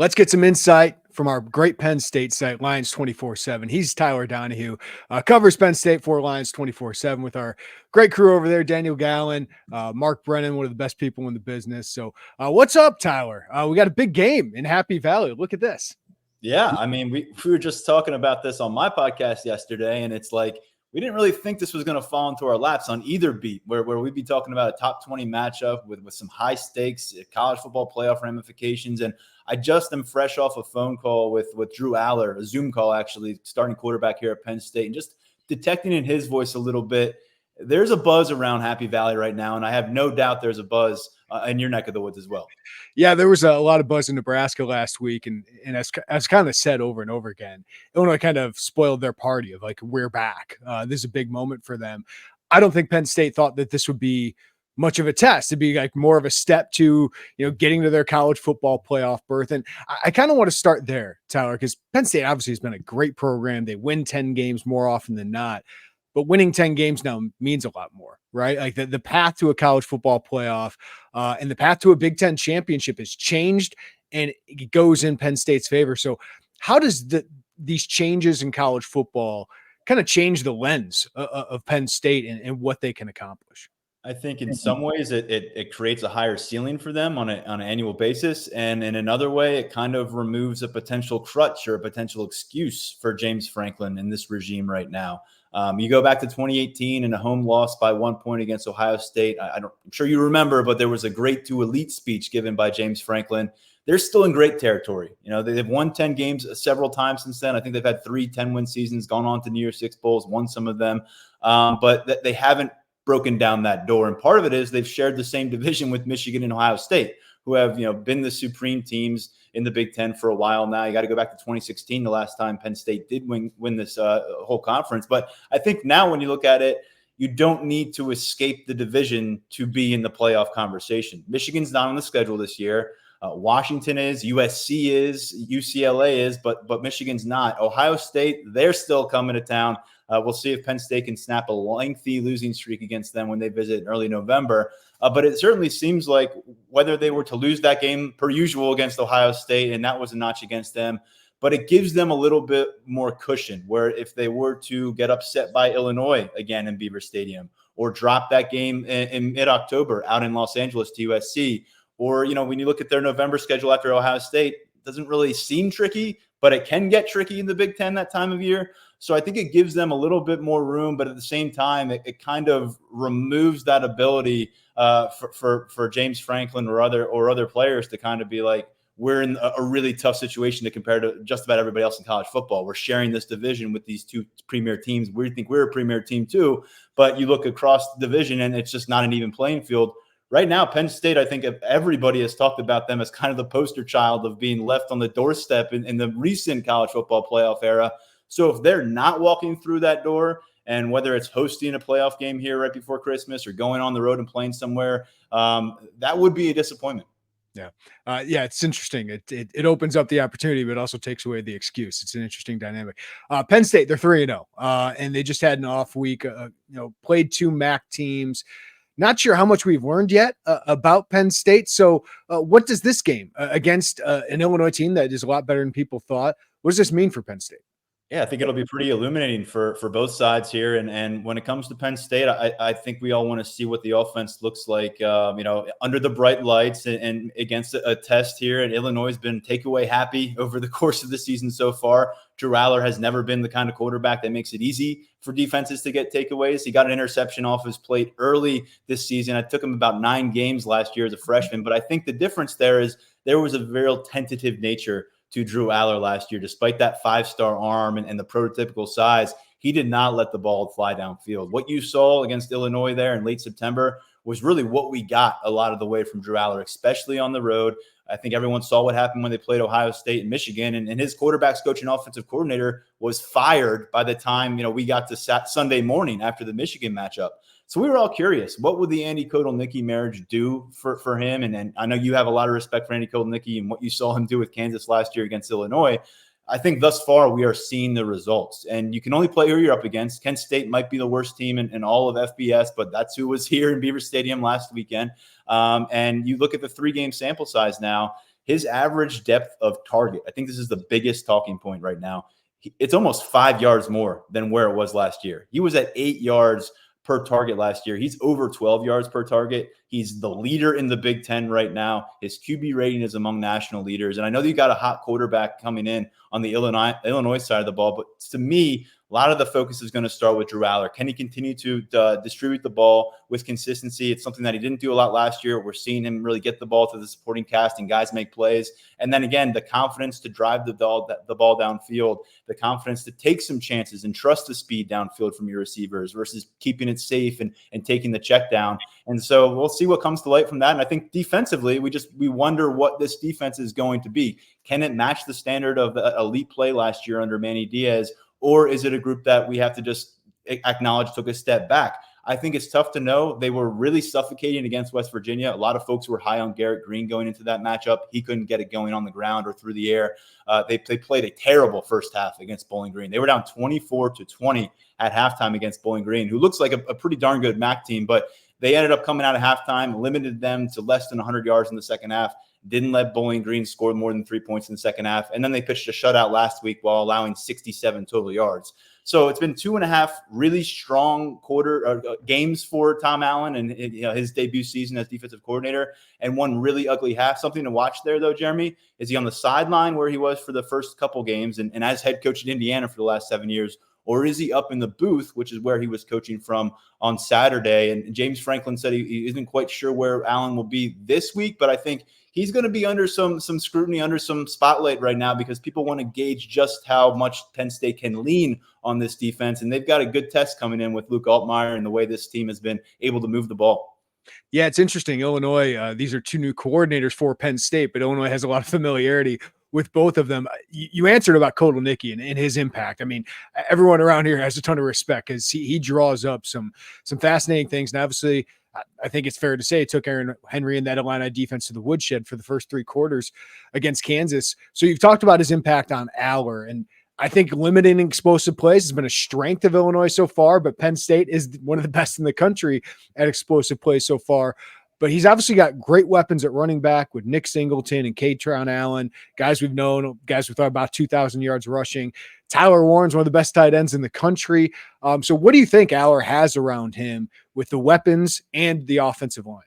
Let's get some insight from our great Penn State site, Lions247. He's Tyler Donohue, covers Penn State for Lions247 with our great crew over there, Daniel Gallen, Mark Brennan, one of the best people in the business. So what's up, Tyler? We got a big game in Happy Valley. Look at this. Yeah, I mean, we were just talking about this on my podcast yesterday, and it's like we didn't really think this was going to fall into our laps on either beat, where we'd be talking about a top 20 matchup with some high stakes college football playoff ramifications. And I just am fresh off a phone call with Drew Allar, a Zoom call actually, starting quarterback here at Penn State, and just detecting in his voice a little bit. There's a buzz around Happy Valley right now, and I have no doubt there's a buzz in your neck of the woods as well. Yeah, there was a lot of buzz in Nebraska last week, and as kind of said over and over again, Illinois kind of spoiled their party of like, we're back. This is a big moment for them. I don't think Penn State thought that this would be much of a test. It'd be like more of a step to, getting to their college football playoff berth. And I kind of want to start there, Tyler, because Penn State obviously has been a great program. They win 10 games more often than not. But winning 10 games now means a lot more, right? Like the path to a college football playoff and the path to a Big Ten championship has changed, and it goes in Penn State's favor. So how does these changes in college football kind of change the lens of Penn State and what they can accomplish? I think in some ways it creates a higher ceiling for them on an annual basis. And in another way, it kind of removes a potential crutch or a potential excuse for James Franklin in this regime right now. You go back to 2018 and a home loss by 1 point against Ohio State. I'm sure you remember, but there was a great to elite speech given by James Franklin. They're still in great territory. They've won 10 games several times since then. I think they've had 3 10-win seasons, gone on to New Year's Six Bowls, won some of them. But they haven't broken down that door. And part of it is they've shared the same division with Michigan and Ohio State, who have, been the supreme teams in the Big Ten for a while now. You got to go back to 2016, the last time Penn State did win this whole conference. But I think now when you look at it, you don't need to escape the division to be in the playoff conversation. Michigan's not on the schedule this year. Washington is, USC is, UCLA is, but Michigan's not. Ohio State, they're still coming to town. We'll see if Penn State can snap a lengthy losing streak against them when they visit in early November. But it certainly seems like whether they were to lose that game per usual against Ohio State, and that was a notch against them, but it gives them a little bit more cushion where if they were to get upset by Illinois again in Beaver Stadium, or drop that game in mid-October out in Los Angeles to USC, or, when you look at their November schedule after Ohio State, it doesn't really seem tricky, but it can get tricky in the Big Ten that time of year. So I think it gives them a little bit more room, but at the same time, it kind of removes that ability for James Franklin or other players to kind of be like, we're in a really tough situation to compare to just about everybody else in college football. We're sharing this division with these 2 premier teams. We think we're a premier team too, but you look across the division and it's just not an even playing field. Right now, Penn State, I think everybody has talked about them as kind of the poster child of being left on the doorstep in the recent college football playoff era. So if they're not walking through that door, and whether it's hosting a playoff game here right before Christmas or going on the road and playing somewhere, that would be a disappointment. Yeah. It's interesting. It opens up the opportunity, but also takes away the excuse. It's an interesting dynamic. Penn State, they're 3-0, and they just had an off week, played 2 MAC teams. Not sure how much we've learned yet about Penn State. So what does this game against an Illinois team that is a lot better than people thought, what does this mean for Penn State? Yeah, I think it'll be pretty illuminating for both sides here. And when it comes to Penn State, I think we all want to see what the offense looks like, under the bright lights and against a test here. And Illinois has been takeaway happy over the course of the season so far. Drew Allar has never been the kind of quarterback that makes it easy for defenses to get takeaways. He got an interception off his plate early this season. It took him about 9 games last year as a freshman. But I think the difference there is there was a very tentative nature to Drew Allar last year. Despite that 5-star arm and the prototypical size, he did not let the ball fly downfield. What you saw against Illinois there in late September was really what we got a lot of the way from Drew Allar, especially on the road. I think everyone saw what happened when they played Ohio State and Michigan, and his quarterback's coach and offensive coordinator was fired by the time, we got to Sunday morning after the Michigan matchup. So we were all curious, what would the Andy Kotelnicki marriage do for him? And I know you have a lot of respect for Andy Kotelnicki and what you saw him do with Kansas last year against Illinois. I think thus far we are seeing the results, and you can only play who you're up against. Kent State might be the worst team in all of FBS, but that's who was here in Beaver Stadium last weekend. And you look at the 3-game sample size now. his average depth of target, I think this is the biggest talking point right now. It's almost 5 yards more than where it was last year. He was at 8 yards per target last year. He's over 12 yards per target. He's the leader in the Big Ten right now. His QB rating is among national leaders. And I know that you got a hot quarterback coming in on the Illinois side of the ball, but to me, a lot of the focus is going to start with Drew Allar. Can he continue to distribute the ball with consistency? It's something that he didn't do a lot last year. We're seeing him really get the ball to the supporting cast and guys make plays. And then again, the confidence to drive the ball downfield, the confidence to take some chances and trust the speed downfield from your receivers versus keeping it safe and taking the check down. And so we'll see what comes to light from that. And I think defensively, we wonder what this defense is going to be. Can it match the standard of elite play last year under Manny Diaz? Or is it a group that we have to just acknowledge took a step back? I think it's tough to know. They were really suffocating against West Virginia. A lot of folks were high on Garrett Green going into that matchup. He couldn't get it going on the ground or through the air. They played a terrible first half against Bowling Green. They were down 24-20 at halftime against Bowling Green, who looks like a pretty darn good MAC team, but they ended up coming out of halftime, limited them to less than 100 yards in the second half. Didn't let Bowling Green score more than 3 points in the second half. And then they pitched a shutout last week while allowing 67 total yards. So it's been 2.5 really strong games for Tom Allen and his debut season as defensive coordinator, and one really ugly half. Something to watch there, though, Jeremy, is he on the sideline where he was for the first couple games and as head coach in Indiana for the last 7 years? Or is he up in the booth, which is where he was coaching from on Saturday? And James Franklin said he isn't quite sure where Allen will be this week, but I think he's going to be under some scrutiny, under some spotlight right now because people want to gauge just how much Penn State can lean on this defense. And they've got a good test coming in with Luke Altmaier and the way this team has been able to move the ball. Yeah, it's interesting. Illinois, these are two new coordinators for Penn State, but Illinois has a lot of familiarity with both of them. You answered about Kotelnicki and his impact. I mean, everyone around here has a ton of respect because he draws up some fascinating things. And obviously, I think it's fair to say it took Aaron Henry and that Illini defense to the woodshed for the first 3 quarters against Kansas. So you've talked about his impact on Allar, and I think limiting explosive plays has been a strength of Illinois so far, but Penn State is one of the best in the country at explosive plays so far. But he's obviously got great weapons at running back with Nick Singleton and Katron Allen, guys we've known, guys with about 2,000 yards rushing. Tyler Warren's one of the best tight ends in the country. So what do you think Allar has around him with the weapons and the offensive line?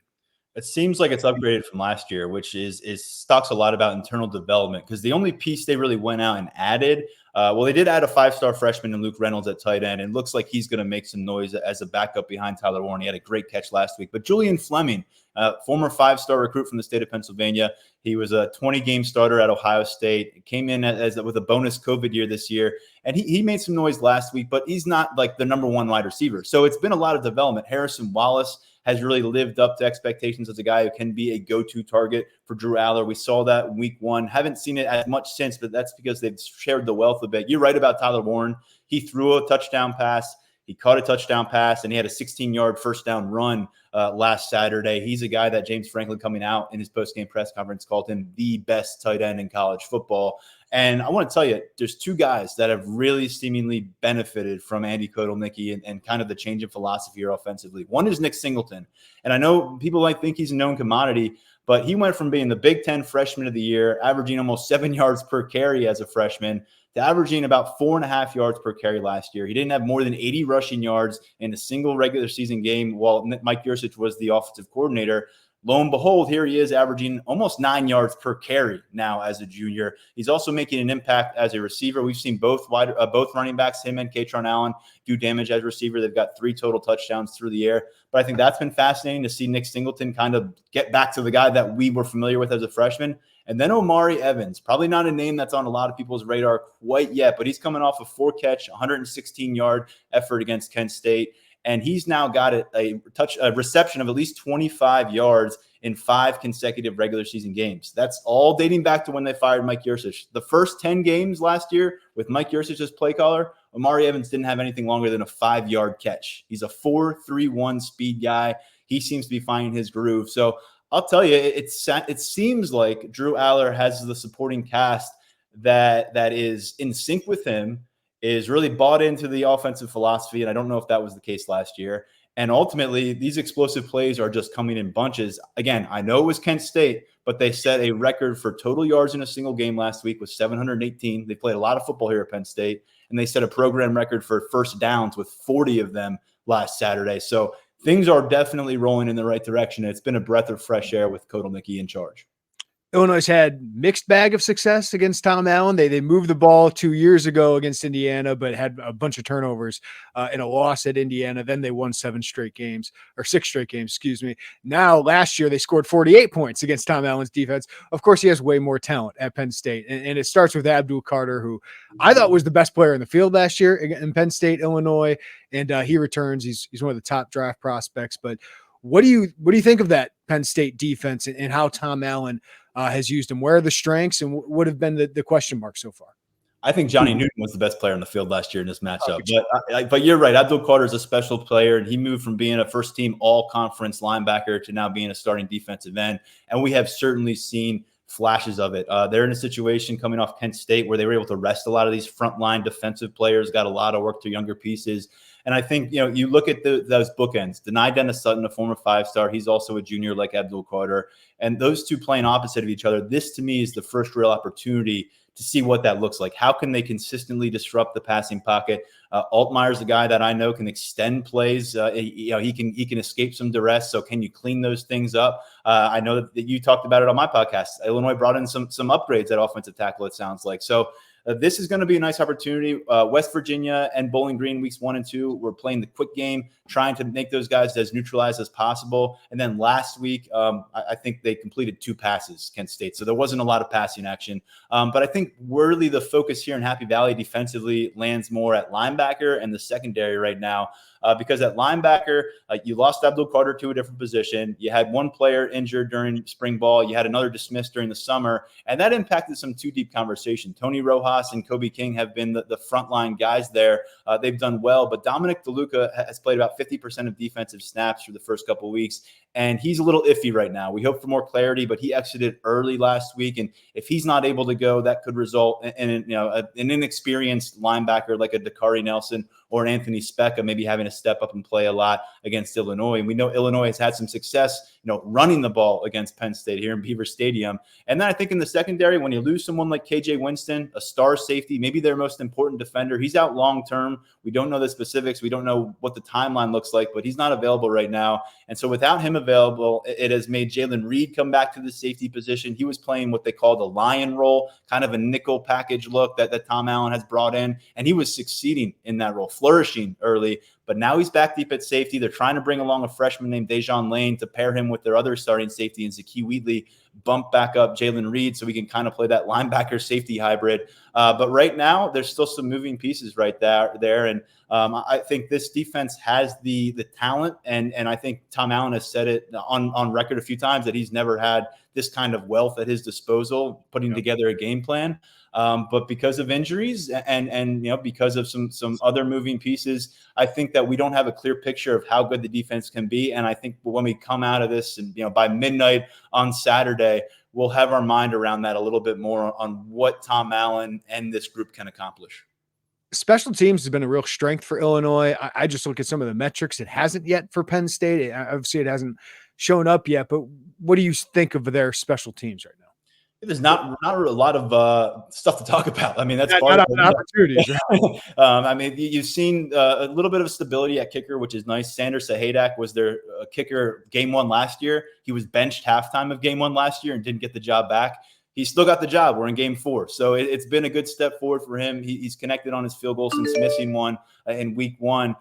It seems like it's upgraded from last year, which is talks a lot about internal development, because the only piece they really went out and added, they did add a 5-star freshman in Luke Reynolds at tight end, and looks like he's going to make some noise as a backup behind Tyler Warren. He had a great catch last week. But Julian Fleming, former 5-star recruit from the state of Pennsylvania, he was a 20-game starter at Ohio State, came in with a bonus COVID year this year, and he made some noise last week, but he's not like the number 1 wide receiver. So it's been a lot of development. Harrison Wallace has really lived up to expectations as a guy who can be a go-to target for Drew Allar. We saw that in week 1. Haven't seen it as much since, but that's because they've shared the wealth a bit. You're right about Tyler Warren. He threw a touchdown pass. He caught a touchdown pass, and he had a 16-yard first down run last Saturday. He's a guy that James Franklin, coming out in his post-game press conference, called him the best tight end in college football. And I want to tell you, there's 2 guys that have really seemingly benefited from Andy Kotelnicki and kind of the change in philosophy here offensively. One is Nick Singleton. And I know people might think he's a known commodity, but he went from being the Big Ten freshman of the year, averaging almost 7 yards per carry as a freshman, to averaging about 4.5 yards per carry last year. He didn't have more than 80 rushing yards in a single regular season game while Mike Yurcich was the offensive coordinator. Lo and behold, here he is averaging almost 9 yards per carry now as a junior. He's also making an impact as a receiver. We've seen both running backs, him and Katron Allen, do damage as a receiver. They've got 3 total touchdowns through the air. But I think that's been fascinating to see Nick Singleton kind of get back to the guy that we were familiar with as a freshman. And then Omari Evans, probably not a name that's on a lot of people's radar quite yet, but he's coming off a 4-catch, 116-yard effort against Kent State. And he's now got a reception of at least 25 yards in 5 consecutive regular season games. That's all dating back to when they fired Mike Yurcich. The first 10 games last year with Mike Yurcich as play caller, Omari Evans didn't have anything longer than a 5-yard catch. He's a 4.31 speed guy. He seems to be finding his groove. So I'll tell you, it seems like Drew Allar has the supporting cast that is in sync with him, is really bought into the offensive philosophy. And I don't know if that was the case last year. And ultimately, these explosive plays are just coming in bunches. Again, I know it was Kent State, but they set a record for total yards in a single game last week with 718. They played a lot of football here at Penn State, and they set a program record for first downs with 40 of them last Saturday. So things are definitely rolling in the right direction. It's been a breath of fresh air with Kotelnicki in charge. Illinois had mixed bag of success against Tom Allen. They moved the ball 2 years ago against Indiana, but had a bunch of turnovers in a loss at Indiana. Then they won 6 straight games, excuse me. Now, last year, they scored 48 points against Tom Allen's defense. Of course, he has way more talent at Penn State. And it starts with Abdul Carter, who I thought was the best player in the field last year in Penn State, Illinois. And he returns. He's one of the top draft prospects. But what do you think of that Penn State defense and how Tom Allen has used them? Where are the strengths and what have been the question marks so far? I think Johnny Newton was the best player in the field last year in this matchup. But you're right. Abdul Carter is a special player, and he moved from being a first-team all-conference linebacker to now being a starting defensive end. And we have certainly seen flashes of it. They're in a situation coming off Kent State where they were able to rest a lot of these frontline defensive players, got a lot of work to younger pieces. And I think, you look at those bookends. Denai Dennis Sutton, a former 5-star, he's also a junior like Abdul Carter. And those two playing opposite of each other, this to me is the first real opportunity to see what that looks like. How can they consistently disrupt the passing pocket? Altmaier's a guy that I know can extend plays. He can escape some duress. So can you clean those things up? I know that you talked about it on my podcast. Illinois brought in some upgrades at offensive tackle, it sounds like. So this is going to be a nice opportunity. West Virginia and Bowling Green weeks 1 and 2 were playing the quick game, trying to make those guys as neutralized as possible. And then last week, I think they completed 2 passes, Kent State. So there wasn't a lot of passing action. But I think really the focus here in Happy Valley defensively lands more at linebacker and the secondary right now. Because at linebacker, you lost Abdul Carter to a different position. You had one player injured during spring ball. You had another dismissed during the summer. And that impacted some two-deep conversation. Tony Rojas and Kobe King have been the frontline guys there. They've done well. But Dominic DeLuca has played about 50% of defensive snaps for the first couple of weeks. And he's a little iffy right now. We hope for more clarity, but he exited early last week. And if he's not able to go, that could result in an inexperienced linebacker like a Dakari Nelson or an Anthony Specca maybe having to step up and play a lot against Illinois. And we know Illinois has had some success, running the ball against Penn State here in Beaver Stadium. And then I think in the secondary, when you lose someone like KJ Winston, a star safety, maybe their most important defender, he's out long-term. We don't know the specifics. We don't know what the timeline looks like, but he's not available right now. And so without him available, it has made Jalen Reed come back to the safety position. He was playing what they call the lion role, kind of a nickel package look that Tom Allen has brought in. And he was succeeding in that role, flourishing early. But now he's back deep at safety. They're trying to bring along a freshman named Dejon Lane to pair him with their other starting safety, and Zakee Wheatley bump back up Jalen Reed so we can kind of play that linebacker safety hybrid. But right now, there's still some moving pieces right there. And I think this defense has the talent, and I think Tom Allen has said it on record a few times that he's never had this kind of wealth at his disposal, putting together a game plan. But because of injuries and because of some other moving pieces, I think that we don't have a clear picture of how good the defense can be. And I think when we come out of this and by midnight on Saturday, we'll have our mind around that a little bit more on what Tom Allen and this group can accomplish. Special teams has been a real strength for Illinois. I just look at some of the metrics. It hasn't yet for Penn State. Obviously, it hasn't shown up yet. But what do you think of their special teams right now? There's not a lot of stuff to talk about. I mean, that's part of opportunities. Right? You've seen a little bit of stability at kicker, which is nice. Sanders Sahadak was their kicker game 1 last year. He was benched halftime of game 1 last year and didn't get the job back. He still got the job. We're in game 4. So it's been a good step forward for him. He's connected on his field goal since missing one in week 1.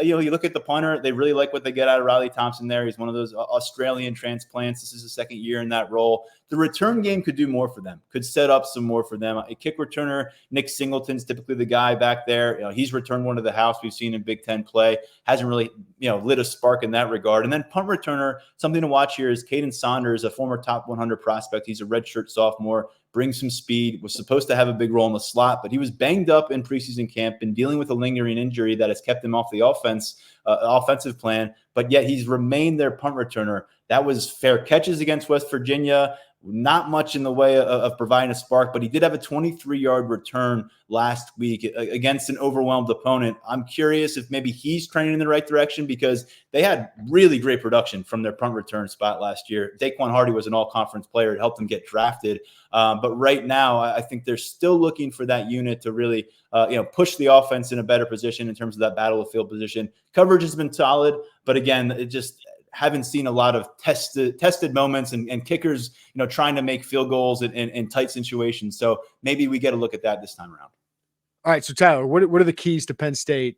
You look at the punter, they really like what they get out of Riley Thompson there. He's one of those Australian transplants. This is his second year in that role. The return game could do more for them, could set up some more for them. A kick returner, Nick Singleton's typically the guy back there. He's returned one to the house we've seen in Big Ten play. Hasn't really, lit a spark in that regard. And then punt returner, something to watch here is Caden Saunders, a former top 100 prospect. He's a redshirt sophomore, brings some speed, was supposed to have a big role in the slot, but he was banged up in preseason camp and dealing with a lingering injury that has kept him off the offensive plan, but yet he's remained their punt returner. That was fair catches against West Virginia, not much in the way of providing a spark, but he did have a 23-yard return last week against an overwhelmed opponent. I'm curious if maybe he's trending in the right direction, because they had really great production from their punt return spot last year. Daquan Hardy was an all-conference player. It helped them get drafted. But right now, I think they're still looking for that unit to really push the offense in a better position in terms of that battle of field position. Coverage has been solid, but again, it just haven't seen a lot of tested moments and kickers, trying to make field goals in tight situations. So maybe we get a look at that this time around. All right. So Tyler, what are the keys to Penn State,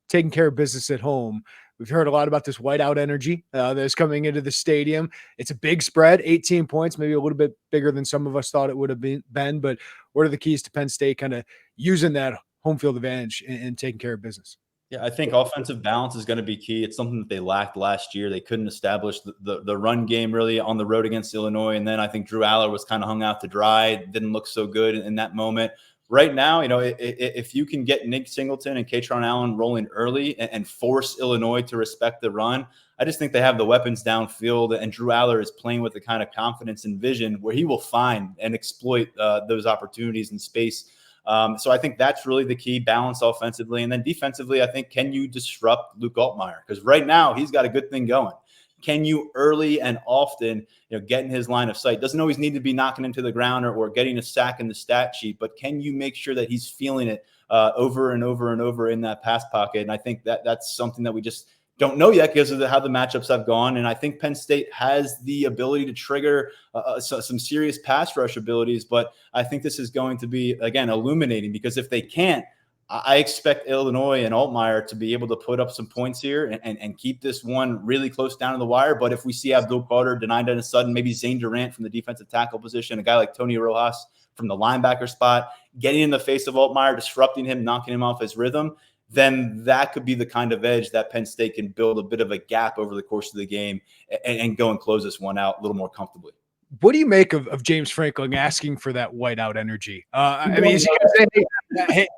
taking care of business at home? We've heard a lot about this whiteout energy that's coming into the stadium. It's a big spread, 18 points, maybe a little bit bigger than some of us thought it would have been. But what are the keys to Penn State kind of using that home field advantage and taking care of business? Yeah, I think offensive balance is going to be key. It's something that they lacked last year. They couldn't establish the run game really on the road against Illinois. And then I think Drew Allar was kind of hung out to dry. Didn't look so good in that moment. Right now, if you can get Nick Singleton and Katron Allen rolling early and force Illinois to respect the run, I just think they have the weapons downfield, and Drew Allar is playing with the kind of confidence and vision where he will find and exploit those opportunities in space. So I think that's really the key, balance offensively. And then defensively, I think, can you disrupt Luke Altmaier? Because right now he's got a good thing going. Can you early and often, get in his line of sight? Doesn't always need to be knocking him to the ground or getting a sack in the stat sheet, but can you make sure that he's feeling it over and over and over in that pass pocket? And I think that's something that we just don't know yet because of how the matchups have gone. And I think Penn State has the ability to trigger some serious pass rush abilities, but I think this is going to be, again, illuminating, because if they can't, I expect Illinois and Altmaier to be able to put up some points here and keep this one really close down to the wire. But if we see Abdul Carter denied on a sudden, maybe Zane Durant from the defensive tackle position, a guy like Tony Rojas from the linebacker spot, getting in the face of Altmaier, disrupting him, knocking him off his rhythm, then that could be the kind of edge that Penn State can build a bit of a gap over the course of the game and go and close this one out a little more comfortably. What do you make of James Franklin asking for that whiteout energy? Is he going to say, hey,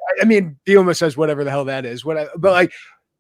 Bielema says whatever the hell that is. But like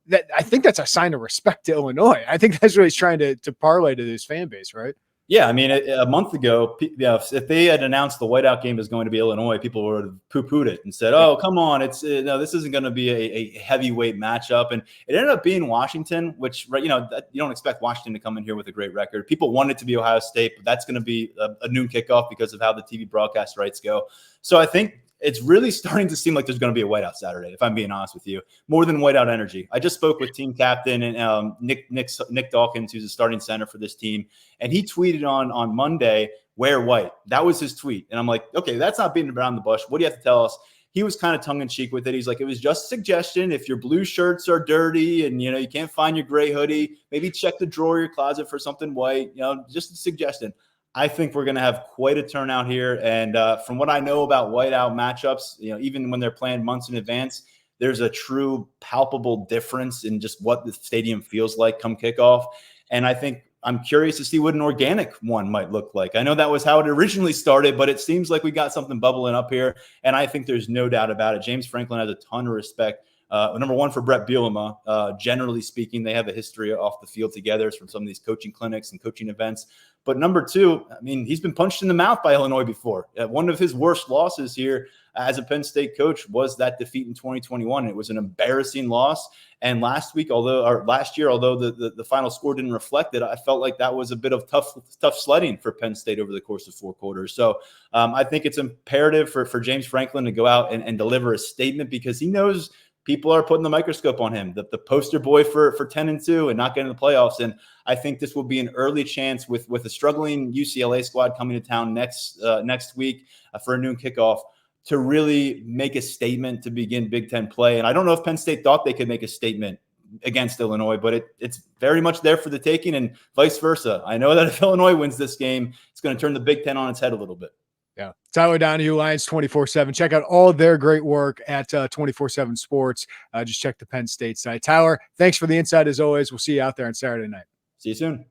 that, I think that's a sign of respect to Illinois. I think that's what he's trying to parlay to this fan base, right? Yeah, a month ago, if they had announced the whiteout game is going to be Illinois, people would have poo-pooed it and said, "Oh, come on, this isn't going to be a heavyweight matchup." And it ended up being Washington, which you don't expect Washington to come in here with a great record. People want it to be Ohio State, but that's going to be a noon kickoff because of how the TV broadcast rights go. So I think it's really starting to seem like there's going to be a whiteout Saturday, if I'm being honest with you, more than whiteout energy. I just spoke with team captain and Nick Dawkins, who's a starting center for this team, and he tweeted on Monday, "Wear white." That was his tweet. And I'm like, okay, that's not beating around the bush. What do you have to tell us? He was kind of tongue-in-cheek with it. He's like, it was just a suggestion. If your blue shirts are dirty and, you can't find your gray hoodie, maybe check the drawer of your closet for something white, just a suggestion. I think we're going to have quite a turnout here. And from what I know about whiteout matchups, even when they're planned months in advance, there's a true palpable difference in just what the stadium feels like come kickoff. And I think I'm curious to see what an organic one might look like. I know that was how it originally started, but it seems like we got something bubbling up here. And I think there's no doubt about it. James Franklin has a ton of respect. Number one, for Brett Bielema. Generally speaking, they have a history off the field together from some of these coaching clinics and coaching events. But number two, he's been punched in the mouth by Illinois before. One of his worst losses here as a Penn State coach was that defeat in 2021. It was an embarrassing loss. And last year, although the final score didn't reflect it, I felt like that was a bit of tough sledding for Penn State over the course of 4 quarters. So I think it's imperative for James Franklin to go out and deliver a statement, because he knows people are putting the microscope on him, the poster boy for 10-2 and not getting the playoffs. And I think this will be an early chance with a struggling UCLA squad coming to town next week for a noon kickoff to really make a statement to begin Big Ten play. And I don't know if Penn State thought they could make a statement against Illinois, but it's very much there for the taking, and vice versa. I know that if Illinois wins this game, it's going to turn the Big Ten on its head a little bit. Yeah. Tyler Donohue, Lions247. Check out all their great work at 247 Sports. Just check the Penn Site. Tyler, thanks for the insight as always. We'll see you out there on Saturday night. See you soon.